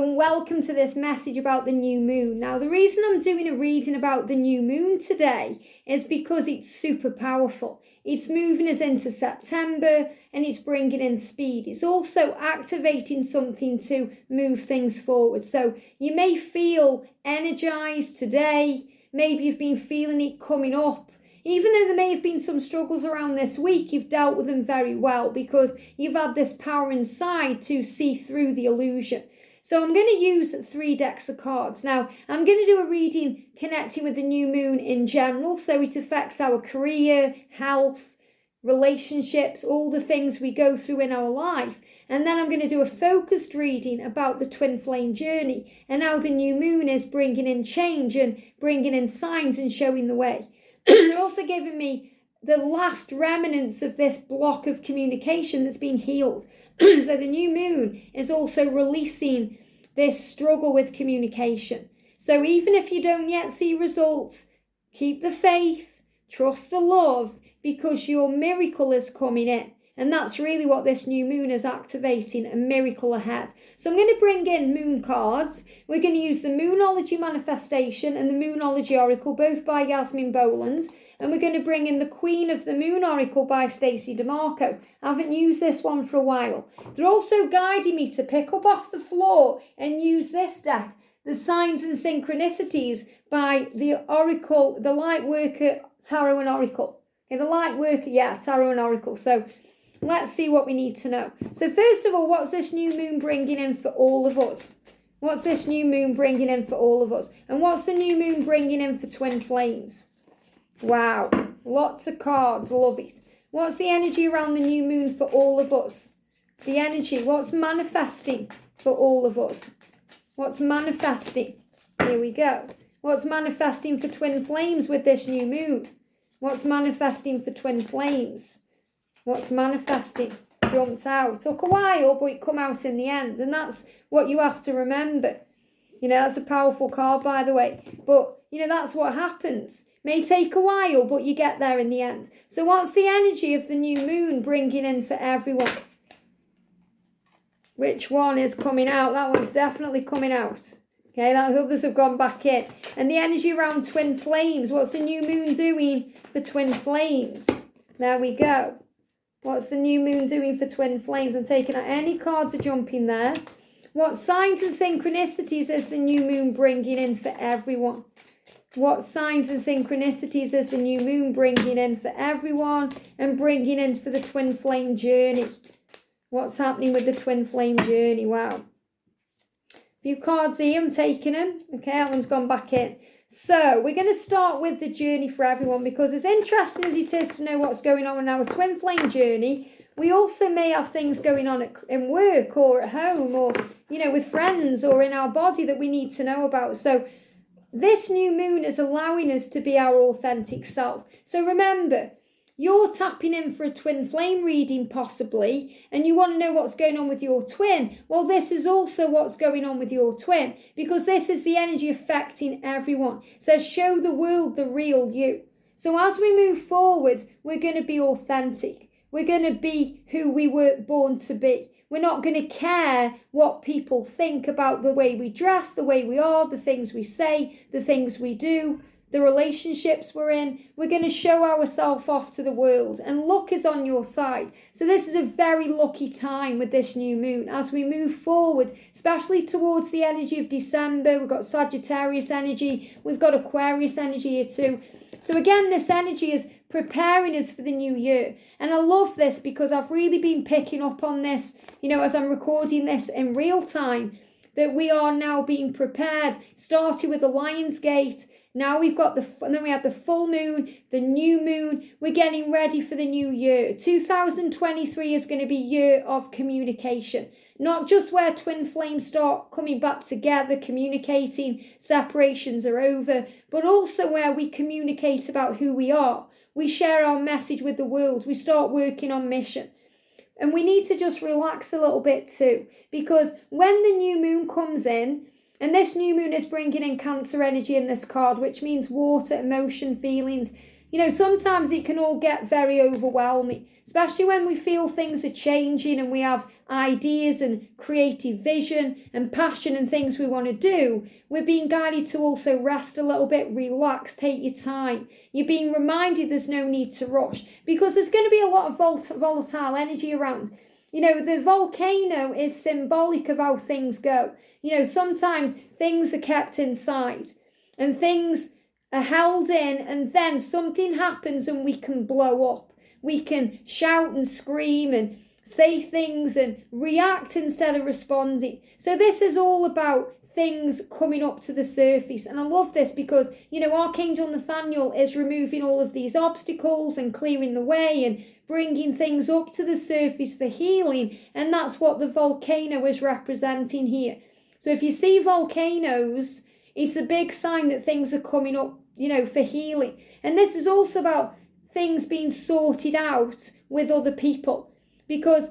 and welcome to this message about the new moon. Now, the reason I'm doing a reading about the new moon today is because it's super powerful. It's moving us into September and it's bringing in speed. It's also activating something to move things forward. So you may feel energized today. Maybe you've been feeling it coming up. Even though there may have been some struggles around this week, you've dealt with them very well because you've had this power inside to see through the illusion. So I'm going to use 3 decks of cards. Now, I'm going to do a reading connecting with the new moon in general, so it affects our career, health, relationships, all the things we go through in our life. And then I'm going to do a focused reading about the twin flame journey and how the new moon is bringing in change and bringing in signs and showing the way. They're also giving me the last remnants of this block of communication that's been healed. So the new moon is also releasing this struggle with communication. So even if you don't yet see results, keep the faith, trust the love, because your miracle is coming in. And that's really what this new moon is activating, a miracle ahead. So I'm going to bring in moon cards. We're going to use the Moonology Manifestation and the Moonology Oracle, both by Yasmin Boland. And we're going to bring in the Queen of the Moon Oracle by Stacey Demarco. I haven't used this one for a while. They're also guiding me to pick up off the floor and use this deck, the Signs and Synchronicities by the Oracle, the Lightworker Tarot and Oracle. Okay, the Lightworker, Tarot and Oracle. So let's see what we need to know. So first of all, what's this new moon bringing in for all of us? What's this new moon bringing in for all of us? And what's the new moon bringing in for twin flames? Wow, lots of cards, love it. What's the energy around the new moon for all of us? The energy, what's manifesting for all of us? What's manifesting? Here we go. What's manifesting for twin flames with this new moon? What's manifesting for twin flames? What's manifesting? Jumped out. Took a while, but it come out in the end. And that's what you have to remember. You know, that's a powerful card, by the way. But, you know, that's what happens. May take a while, but you get there in the end. So what's the energy of the new moon bringing in for everyone? Which one is coming out? That one's definitely coming out. Okay, that others have gone back in. And the energy around twin flames. What's the new moon doing for twin flames? There we go. What's the new moon doing for twin flames? I'm taking out any cards are jumping there. What signs and synchronicities is the new moon bringing in for everyone? What signs and synchronicities is the new moon bringing in for everyone and bringing in for the twin flame journey? What's happening with the twin flame journey? Wow. A few cards here, I'm taking them. Okay, that one's gone back in. So we're going to start with the journey for everyone, because as interesting as it is to know what's going on in our twin flame journey, we also may have things going on in work or at home or, you know, with friends or in our body that we need to know about. So this new moon is allowing us to be our authentic self. So remember, you're tapping in for a twin flame reading possibly, and you want to know what's going on with your twin. Well, this is also what's going on with your twin, because this is the energy affecting everyone. It says, show the world the real you. So as we move forward, we're going to be authentic. We're going to be who we were born to be. We're not going to care what people think about the way we dress, the way we are, the things we say, the things we do, the relationships we're in. We're going to show ourselves off to the world, and luck is on your side. So this is a very lucky time with this new moon as we move forward, especially towards the energy of December. We've got Sagittarius energy. We've got Aquarius energy here too. So again, this energy is preparing us for the new year. And I love this because I've really been picking up on this, you know, as I'm recording this in real time, that we are now being prepared, starting with the Lion's Gate. Now we've got and then we have the full moon, the new moon. We're getting ready for the new year. 2023 is going to be year of communication. Not just where twin flames start coming back together, communicating, separations are over, but also where we communicate about who we are. We share our message with the world. We start working on mission. And we need to just relax a little bit too, because when the new moon comes in, and this new moon is bringing in Cancer energy in this card, which means water, emotion, feelings. Sometimes it can all get very overwhelming, especially when we feel things are changing and we have ideas and creative vision and passion and things we want to do. We're being guided to also rest a little bit, relax, take your time. You're being reminded there's no need to rush, because there's going to be a lot of volatile energy around. The volcano is symbolic of how things go. Sometimes things are kept inside and things are held in, and then something happens and we can blow up. We can shout and scream and say things and react instead of responding. So this is all about things coming up to the surface. And I love this because, Archangel Nathaniel is removing all of these obstacles and clearing the way and bringing things up to the surface for healing. And that's what the volcano is representing here. So if you see volcanoes, it's a big sign that things are coming up, for healing. And this is also about things being sorted out with other people. Because,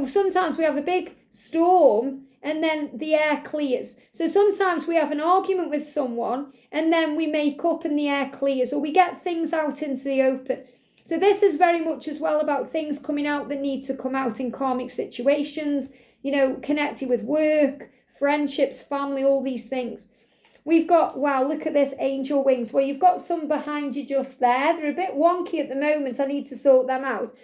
sometimes we have a big storm and then the air clears. So sometimes we have an argument with someone and then we make up and the air clears, or we get things out into the open. So this is very much as well about things coming out that need to come out in karmic situations, connected with work, friendships, family, all these things. We've got, wow, look at this, angel wings. Well, you've got some behind you just there. They're a bit wonky at the moment. I need to sort them out.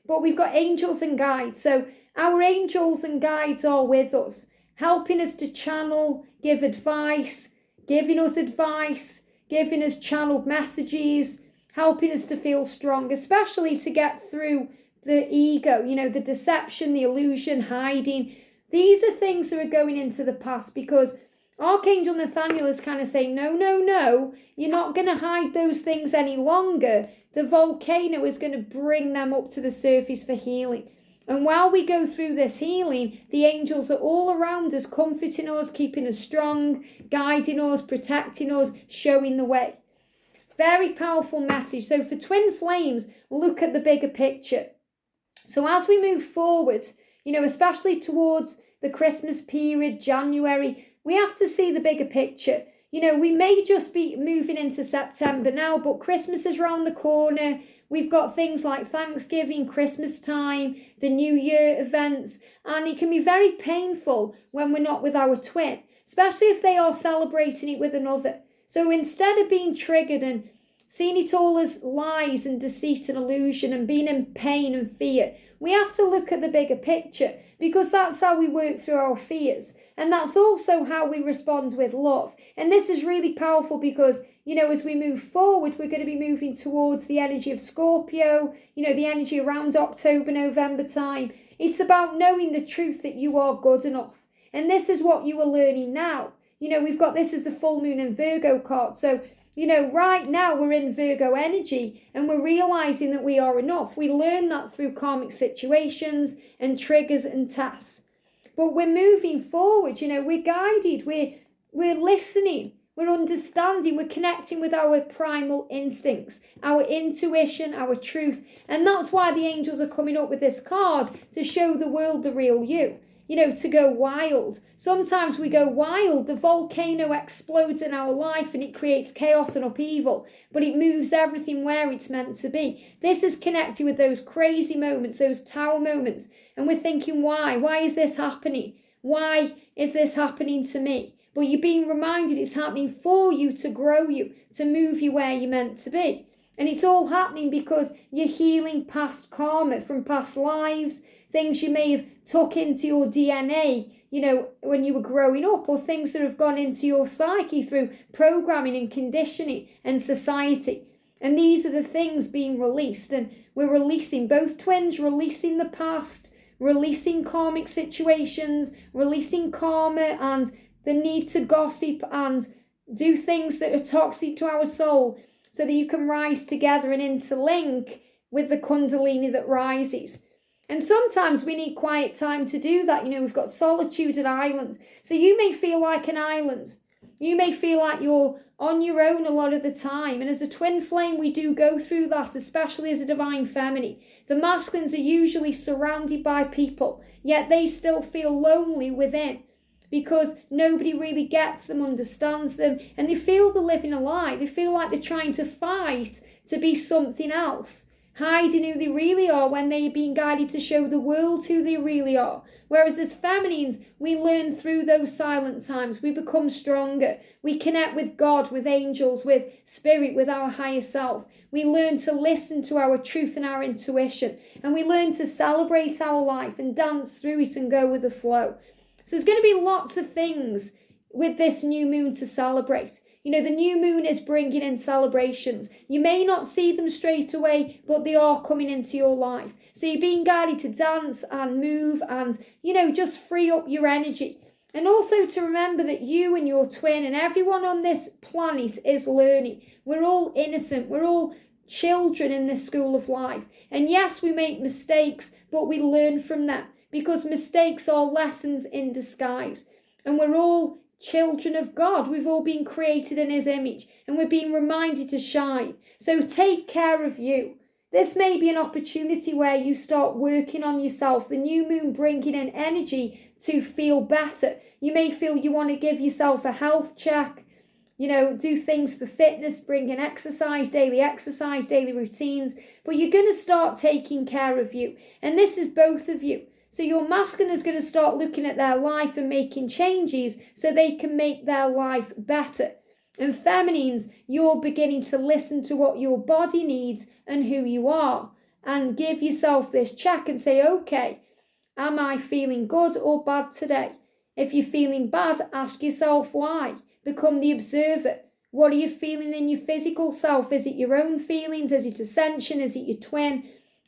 But we've got angels and guides. So our angels and guides are with us, helping us to channel, give advice, giving us advice, giving us channeled messages, helping us to feel strong, especially to get through the ego, the deception, the illusion, hiding. These are things that are going into the past, because Archangel Nathaniel is kind of saying, no, you're not going to hide those things any longer. The volcano is going to bring them up to the surface for healing. And while we go through this healing, the angels are all around us, comforting us, keeping us strong, guiding us, protecting us, showing the way. Very powerful message. So for twin flames, look at the bigger picture. So as we move forward, especially towards the Christmas period, January, we have to see the bigger picture. We may just be moving into September now, but Christmas is around the corner. We've got things like Thanksgiving, Christmas time, the New Year events, and it can be very painful when we're not with our twin, especially if they are celebrating it with another. So instead of being triggered and seeing it all as lies and deceit and illusion and being in pain and fear, we have to look at the bigger picture, because that's how we work through our fears. And that's also how we respond with love. And this is really powerful because, as we move forward, we're going to be moving towards the energy of Scorpio, the energy around October, November time. It's about knowing the truth that you are good enough. And this is what you are learning now. We've got, this is the full moon in Virgo card. So, right now we're in Virgo energy and we're realizing that we are enough. We learn that through karmic situations and triggers and tasks. But we're moving forward, we're guided, we're listening, we're understanding, we're connecting with our primal instincts, our intuition, our truth. And that's why the angels are coming up with this card, to show the world the real you, to go wild. Sometimes we go wild, the volcano explodes in our life and it creates chaos and upheaval, but it moves everything where it's meant to be. This is connected with those crazy moments, those tower moments. And we're thinking, why? Why is this happening? Why is this happening to me? But you're being reminded it's happening for you, to grow you, to move you where you're meant to be. And it's all happening because you're healing past karma from past lives, things you may have took into your DNA, when you were growing up, or things that have gone into your psyche through programming and conditioning and society. And these are the things being released. And we're releasing, both twins, releasing the past, releasing karmic situations, releasing karma and the need to gossip and do things that are toxic to our soul, so that you can rise together and interlink with the Kundalini that rises. And sometimes we need quiet time to do that. We've got solitude and islands. So you may feel like an island. You may feel like you're on your own a lot of the time. And as a twin flame, we do go through that, especially as a divine feminine. The masculines are usually surrounded by people, yet they still feel lonely within, because nobody really gets them, understands them, and they feel they're living a lie. They feel like they're trying to fight to be something else, hiding who they really are when they are being guided to show the world who they really are. Whereas as feminines, we learn through those silent times. We become stronger. We connect with God, with angels, with spirit, with our higher self. We learn to listen to our truth and our intuition. And we learn to celebrate our life and dance through it and go with the flow. So there's going to be lots of things with this new moon to celebrate. You know, the new moon is bringing in celebrations. You may not see them straight away, but they are coming into your life. So you're being guided to dance and move and, you know, just free up your energy. And also to remember that you and your twin and everyone on this planet is learning. We're all innocent. We're all children in this school of life. And yes, we make mistakes, but we learn from them because mistakes are lessons in disguise. And we're all children of God. We've all been created in his image and we're being reminded to shine. So take care of you. This may be an opportunity where you start working on yourself. The new moon bringing in energy to feel better. You may feel you want to give yourself a health check, you know, do things for fitness, bring in exercise, daily routines, but you're going to start taking care of you. And this is both of you. So your masculine is going to start looking at their life and making changes so they can make their life better. And feminines, you're beginning to listen to what your body needs and who you are. And give yourself this check and say, okay, am I feeling good or bad today? If you're feeling bad, ask yourself why. Become the observer. What are you feeling in your physical self? Is it your own feelings? Is it ascension? Is it your twin?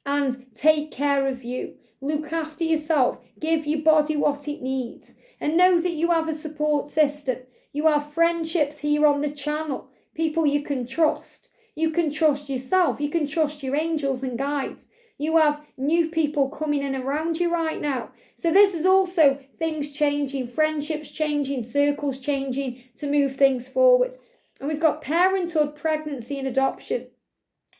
And take care of you. Look after yourself. Give your body what it needs. And know that you have a support system. You have friendships here on the channel. People you can trust. You can trust yourself. You can trust your angels and guides. You have new people coming in around you right now. So this is also things changing, friendships changing, circles changing to move things forward. And we've got parenthood, pregnancy and adoption.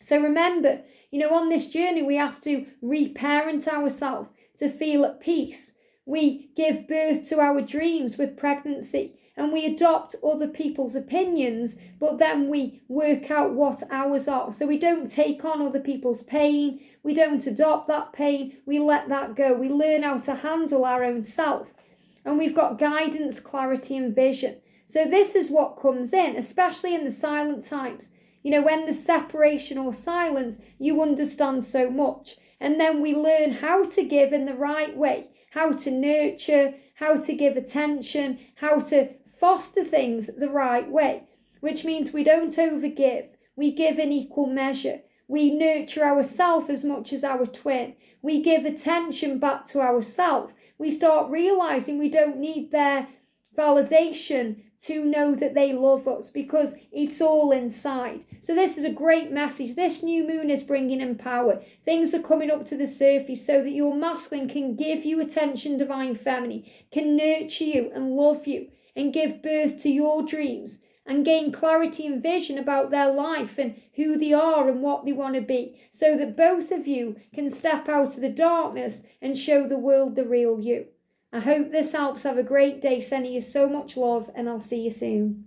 So remember, you know, on this journey, we have to reparent ourselves to feel at peace. We give birth to our dreams with pregnancy and we adopt other people's opinions, but then we work out what ours are. So we don't take on other people's pain. We don't adopt that pain. We let that go. We learn how to handle our own self. And we've got guidance, clarity and vision. So this is what comes in, especially in the silent times. You know, when there's separation or silence, you understand so much. And then we learn how to give in the right way, how to nurture, how to give attention, how to foster things the right way, which means we don't overgive. We give in equal measure. We nurture ourselves as much as our twin. We give attention back to ourselves. We start realizing we don't need their validation to know that they love us because it's all inside. So this is a great message. This new moon is bringing in power. Things are coming up to the surface so that your masculine can give you attention, divine feminine, can nurture you and love you and give birth to your dreams and gain clarity and vision about their life and who they are and what they want to be so that both of you can step out of the darkness and show the world the real you. I hope this helps. Have a great day. Sending you so much love and I'll see you soon.